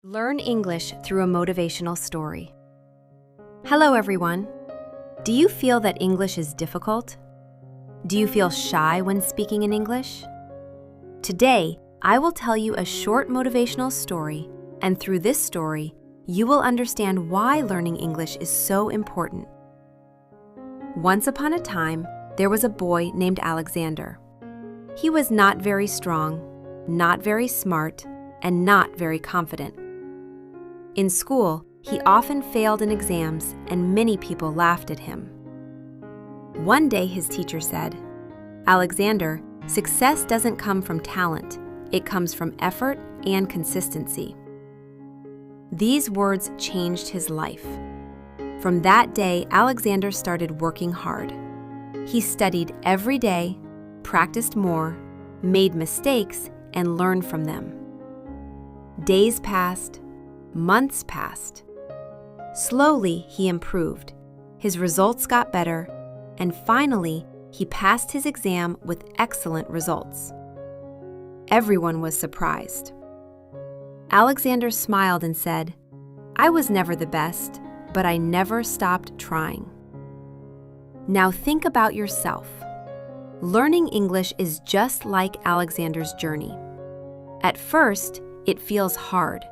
Learn English through a motivational story. Hello, everyone. Do you feel that English is difficult? Do you feel shy when speaking in English? Today, I will tell you a short motivational story, and through this story, you will understand why learning English is so important. Once upon a time, there was a boy named Alexander. He was not very strong, not very smart, and not very confident. In school, he often failed in exams and many people laughed at him. One day his teacher said, "Alexander, success doesn't come from talent, it comes from effort and consistency." These words changed his life. From that day, Alexander started working hard. He studied every day, practiced more, made mistakes, and learned from them. Days passed. Months passed. Slowly, he improved. His results got better, and finally, he passed his exam with excellent results. Everyone was surprised. Alexander smiled and said, "I was never the best, but I never stopped trying." Now think about yourself. Learning English is just like Alexander's journey. At first, it feels hard.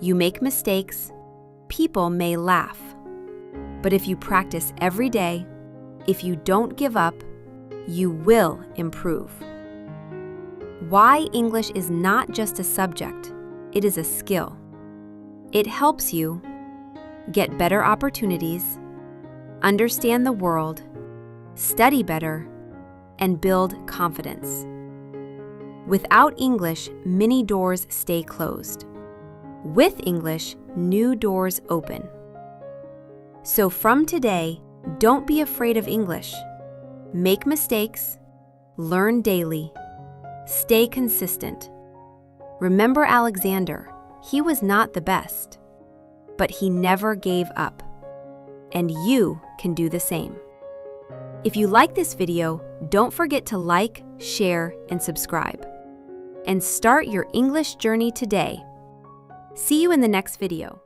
You make mistakes, people may laugh. But if you practice every day, if you don't give up, you will improve. Why English is not just a subject, it is a skill. It helps you get better opportunities, understand the world, study better, and build confidence. Without English, many doors stay closed. With English, new doors open. So from today, don't be afraid of English. Make mistakes, learn daily, stay consistent. Remember Alexander, he was not the best, but he never gave up. And you can do the same. If you like this video, don't forget to like, share, and subscribe. And start your English journey today. See you in the next video.